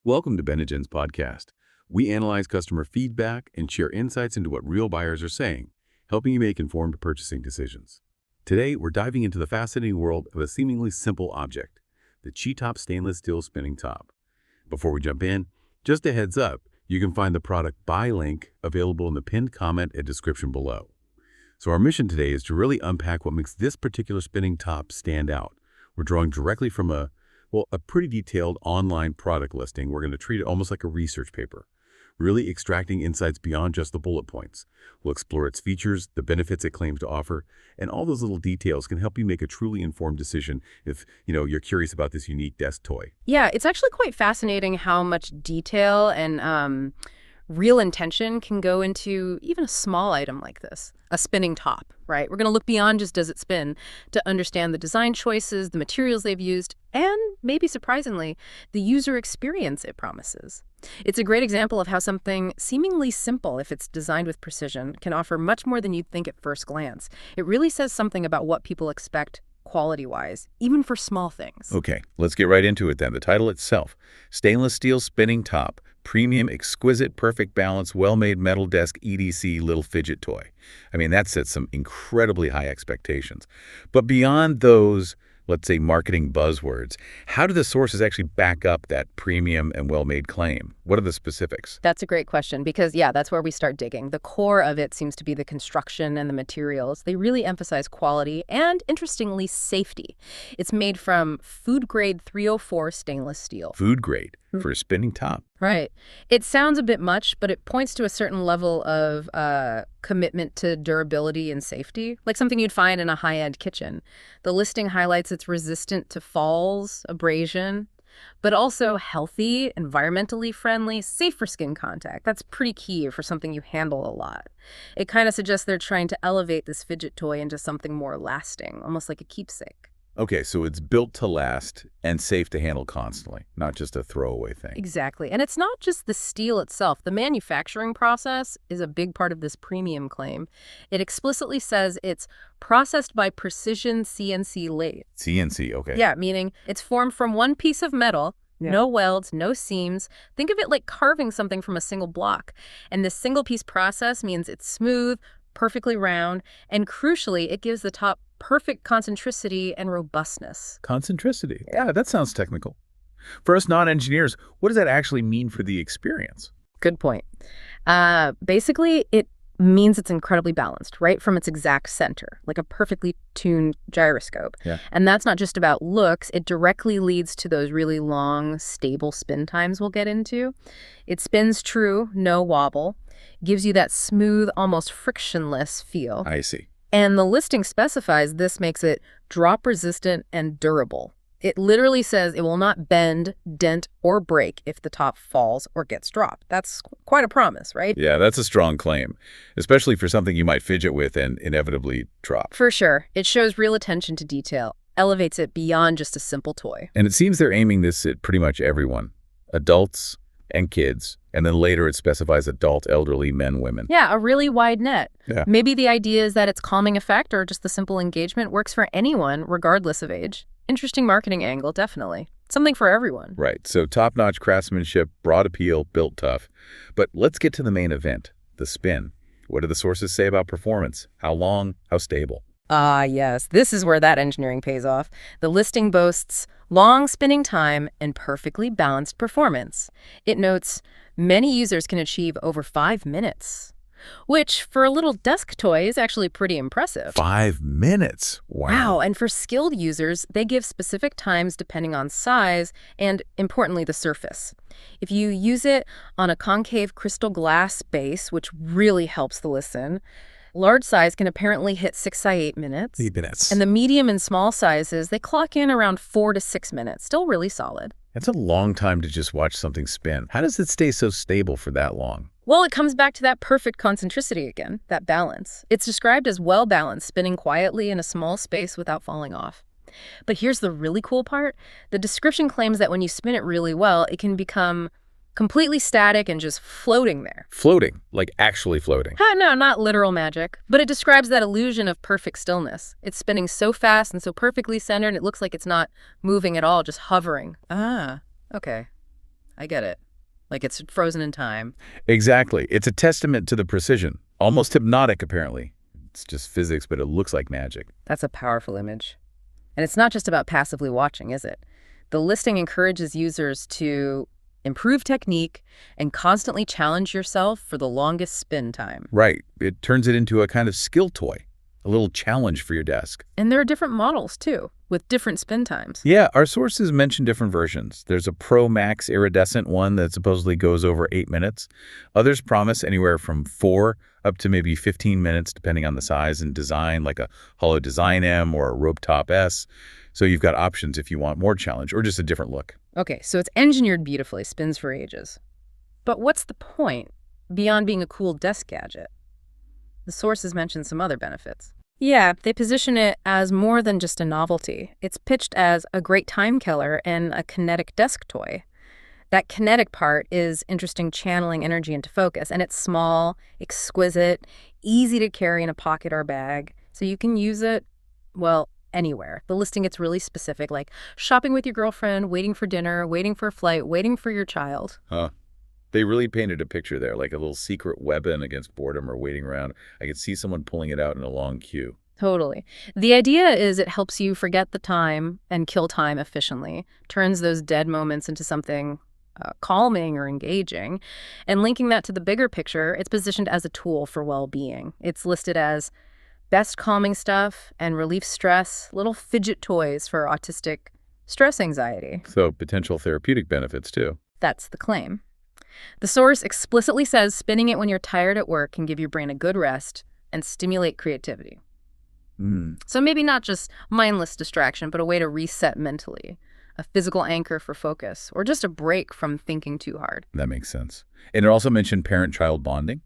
Welcome to Benegen's podcast. We analyze customer feedback and share insights into what real buyers are saying, helping you make informed purchasing decisions. Today, we're diving into the fascinating world of a seemingly simple object, the Chi-Top stainless steel spinning top. Before we jump in, just a heads up, you can find the product buy link available in the pinned comment and description below. So our mission today is to really unpack what makes this particular spinning top stand out. We're drawing directly from a pretty detailed online product listing. We're going to treat it almost like a research paper, really extracting insights beyond just the bullet points. We'll explore its features, the benefits it claims to offer, and all those little details can help you make a truly informed decision if, you're curious about this unique desk toy. Yeah, it's actually quite fascinating how much detail and real intention can go into even a small item like this, a spinning top, right? We're going to look beyond just does it spin to understand the design choices, the materials they've used, and maybe surprisingly, the user experience it promises. It's a great example of how something seemingly simple, if it's designed with precision, can offer much more than you'd think at first glance. It really says something about what people expect quality-wise, even for small things. Okay, let's get right into it then. The title itself, Stainless Steel Spinning Top, Premium, Exquisite, Perfect Balance, Well-Made Metal Desk EDC Little Fidget Toy. I mean, that sets some incredibly high expectations. But beyond those, let's say, marketing buzzwords, how do the sources actually back up that premium and well-made claim? What are the specifics? That's a great question because, that's where we start digging. The core of it seems to be the construction and the materials. They really emphasize quality and, interestingly, safety. It's made from food-grade 304 stainless steel. Food grade for a spinning top. Right. It sounds a bit much, but it points to a certain level of commitment to durability and safety, like something you'd find in a high-end kitchen. The listing highlights it's resistant to falls, abrasion, but also healthy, environmentally friendly, safe for skin contact. That's pretty key for something you handle a lot. It kind of suggests they're trying to elevate this fidget toy into something more lasting, almost like a keepsake. Okay, so it's built to last and safe to handle constantly, not just a throwaway thing. Exactly. And it's not just the steel itself. The manufacturing process is a big part of this premium claim. It explicitly says it's processed by precision CNC lathe. CNC, okay. Yeah, meaning it's formed from one piece of metal, no welds, no seams. Think of it like carving something from a single block. And this single piece process means it's smooth, perfectly round, and crucially, it gives the top perfect concentricity and robustness. Concentricity. Yeah, that sounds technical. For us non-engineers, what does that actually mean for the experience? Good point. Basically, it means it's incredibly balanced, right from its exact center, like a perfectly tuned gyroscope. Yeah. And that's not just about looks. It directly leads to those really long, stable spin times we'll get into. It spins true, no wobble, gives you that smooth, almost frictionless feel. I see. And the listing specifies this makes it drop-resistant and durable. It literally says it will not bend, dent, or break if the top falls or gets dropped. That's quite a promise, right? Yeah, that's a strong claim, especially for something you might fidget with and inevitably drop. For sure. It shows real attention to detail, elevates it beyond just a simple toy. And it seems they're aiming this at pretty much everyone, adults and kids. And then later it specifies adult, elderly, men, women. Yeah, a really wide net. Yeah. Maybe the idea is that its calming effect or just the simple engagement works for anyone, regardless of age. Interesting marketing angle, definitely. Something for everyone. Right. So top-notch craftsmanship, broad appeal, built tough. But let's get to the main event, the spin. What do the sources say about performance? How long? How stable? Ah, yes. This is where that engineering pays off. The listing boasts long spinning time and perfectly balanced performance. It notes many users can achieve over 5 minutes, which for a little desk toy is actually pretty impressive. 5 minutes? Wow. And for skilled users, they give specific times depending on size and, importantly, the surface. If you use it on a concave crystal glass base, which really helps the listen, large size can apparently hit 6 by 8 minutes. 8 minutes. And the medium and small sizes, they clock in around 4 to 6 minutes. Still really solid. That's a long time to just watch something spin. How does it stay so stable for that long? Well, it comes back to that perfect concentricity again, that balance. It's described as well-balanced, spinning quietly in a small space without falling off. But here's the really cool part. The description claims that when you spin it really well, it can become completely static and just floating there. Floating, like actually floating. No, not literal magic, but it describes that illusion of perfect stillness. It's spinning so fast and so perfectly centered, it looks like it's not moving at all, just hovering. Ah, okay. I get it. Like it's frozen in time. Exactly. It's a testament to the precision. Almost hypnotic, apparently. It's just physics, but it looks like magic. That's a powerful image. And it's not just about passively watching, is it? The listing encourages users to improve technique and constantly challenge yourself for the longest spin time. Right. It turns it into a kind of skill toy, a little challenge for your desk. And there are different models, too, with different spin times. Yeah, our sources mention different versions. There's a Pro Max iridescent one that supposedly goes over 8 minutes. Others promise anywhere from 4 up to maybe 15 minutes, depending on the size and design, like a Hollow Design M or a Rope Top S. So you've got options if you want more challenge or just a different look. Okay, so it's engineered beautifully, spins for ages. But what's the point beyond being a cool desk gadget? The sources mention some other benefits. Yeah, they position it as more than just a novelty. It's pitched as a great time killer and a kinetic desk toy. That kinetic part is interesting, channeling energy into focus, and it's small, exquisite, easy to carry in a pocket or bag, so you can use it, well, anywhere. The listing gets really specific, like shopping with your girlfriend, waiting for dinner, waiting for a flight, waiting for your child. Huh. They really painted a picture there, like a little secret weapon against boredom or waiting around. I could see someone pulling it out in a long queue. Totally. The idea is it helps you forget the time and kill time efficiently, turns those dead moments into something calming or engaging. And linking that to the bigger picture, it's positioned as a tool for well-being. It's listed as best calming stuff and relief stress, little fidget toys for autistic stress anxiety. So potential therapeutic benefits, too. That's the claim. The source explicitly says spinning it when you're tired at work can give your brain a good rest and stimulate creativity. So maybe not just mindless distraction, but a way to reset mentally, a physical anchor for focus, or just a break from thinking too hard. That makes sense. And it also mentioned parent-child bonding.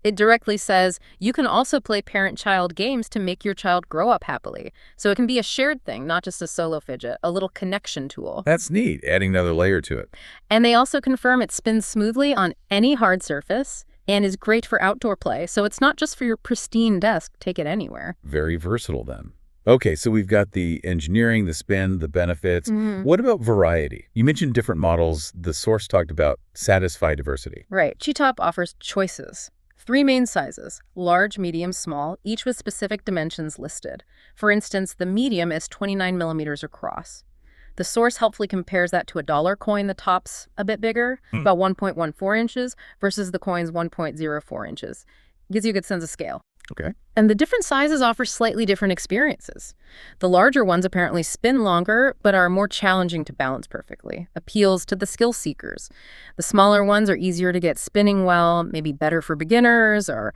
It directly says you can also play parent-child games to make your child grow up happily. So it can be a shared thing, not just a solo fidget, a little connection tool. That's neat, adding another layer to it. And they also confirm it spins smoothly on any hard surface and is great for outdoor play. So it's not just for your pristine desk. Take it anywhere. Very versatile then. Okay, so we've got the engineering, the spin, the benefits. What about variety? You mentioned different models. The source talked about satisfy diversity. Right. G-Top offers choices. 3 main sizes, large, medium, small, each with specific dimensions listed. For instance, the medium is 29 millimeters across. The source helpfully compares that to a dollar coin. The top's a bit bigger, about 1.14 inches, versus the coin's 1.04 inches. Gives you a good sense of scale. Okay. And the different sizes offer slightly different experiences. The larger ones apparently spin longer, but are more challenging to balance perfectly. Appeals to the skill seekers. The smaller ones are easier to get spinning well, maybe better for beginners or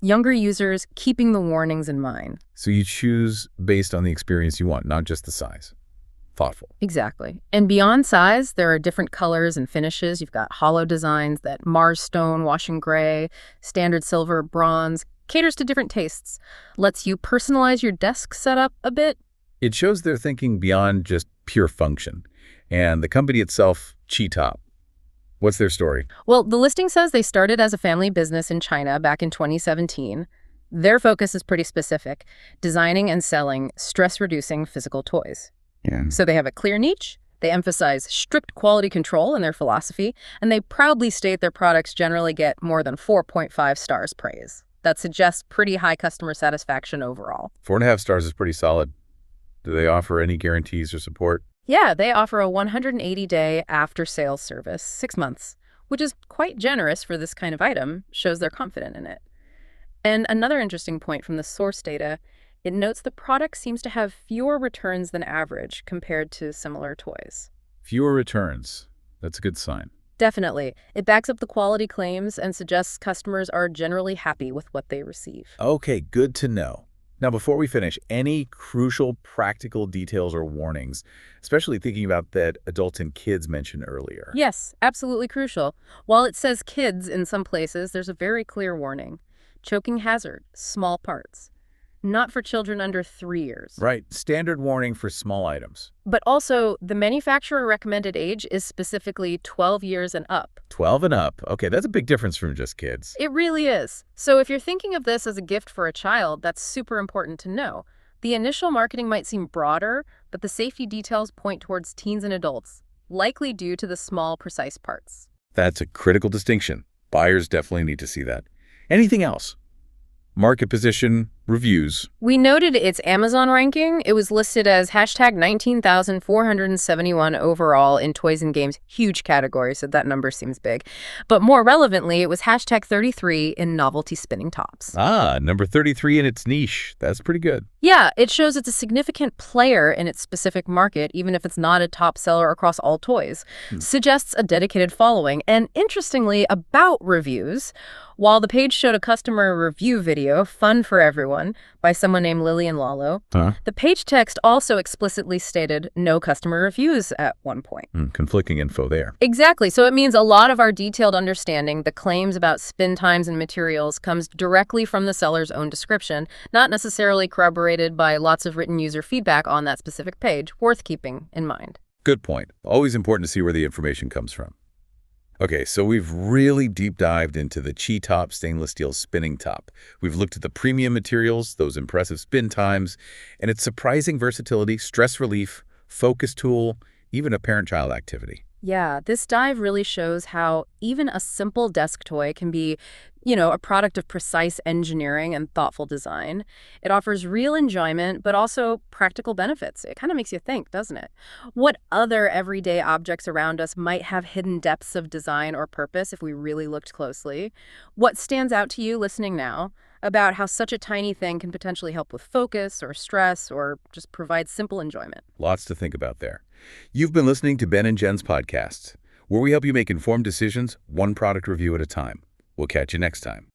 younger users, keeping the warnings in mind. So you choose based on the experience you want, not just the size. Thoughtful. Exactly. And beyond size, there are different colors and finishes. You've got hollow designs, that Mars stone, washing gray, standard silver, bronze, caters to different tastes, lets you personalize your desk setup a bit. It shows they're thinking beyond just pure function. And the company itself, G-Top. What's their story? Well, the listing says they started as a family business in China back in 2017. Their focus is pretty specific, designing and selling stress-reducing physical toys. So they have a clear niche, they emphasize strict quality control in their philosophy, and they proudly state their products generally get more than 4.5 stars praise. That suggests pretty high customer satisfaction overall. 4.5 stars is pretty solid. Do they offer any guarantees or support? Yeah, they offer a 180-day after-sales service, 6 months, which is quite generous for this kind of item, shows they're confident in it. And another interesting point from the source data, it notes the product seems to have fewer returns than average compared to similar toys. Fewer returns. That's a good sign. Definitely. It backs up the quality claims and suggests customers are generally happy with what they receive. Okay, good to know. Now, before we finish, any crucial practical details or warnings, especially thinking about that adults and kids mentioned earlier? Yes, absolutely crucial. While it says kids in some places, there's a very clear warning. Choking hazard, small parts. Not for children under 3 years. Right. Standard warning for small items. But also, the manufacturer recommended age is specifically 12 years and up. 12 and up. Okay, that's a big difference from just kids. It really is. So if you're thinking of this as a gift for a child, that's super important to know. The initial marketing might seem broader, but the safety details point towards teens and adults. likely due to the small, precise parts. That's a critical distinction. Buyers definitely need to see that. Anything else? Market position, reviews. We noted its Amazon ranking. It was listed as hashtag 19,471 overall in toys and games. Huge category, so that number seems big. But more relevantly, it was hashtag 33 in novelty spinning tops. Ah, number 33 in its niche. That's pretty good. Yeah, it shows it's a significant player in its specific market, even if it's not a top seller across all toys. Suggests a dedicated following. And interestingly, about reviews, while the page showed a customer review video, fun for everyone, by someone named Lillian Lalo, the page text also explicitly stated no customer reviews at one point. Conflicting info there. Exactly. So it means a lot of our detailed understanding, the claims about spin times and materials, comes directly from the seller's own description, not necessarily corroborated by lots of written user feedback on that specific page. Worth keeping in mind. Good point. Always important to see where the information comes from. Okay, so we've really deep dived into the Chi-Top stainless steel spinning top. We've looked at the premium materials, those impressive spin times, and its surprising versatility, stress relief, focus tool, even a parent-child activity. Yeah, this dive really shows how even a simple desk toy can be, a product of precise engineering and thoughtful design. It offers real enjoyment, but also practical benefits. It kind of makes you think, doesn't it? What other everyday objects around us might have hidden depths of design or purpose if we really looked closely? What stands out to you listening now about how such a tiny thing can potentially help with focus or stress or just provide simple enjoyment? Lots to think about there. You've been listening to Ben and Jen's podcasts, where we help you make informed decisions, one product review at a time. We'll catch you next time.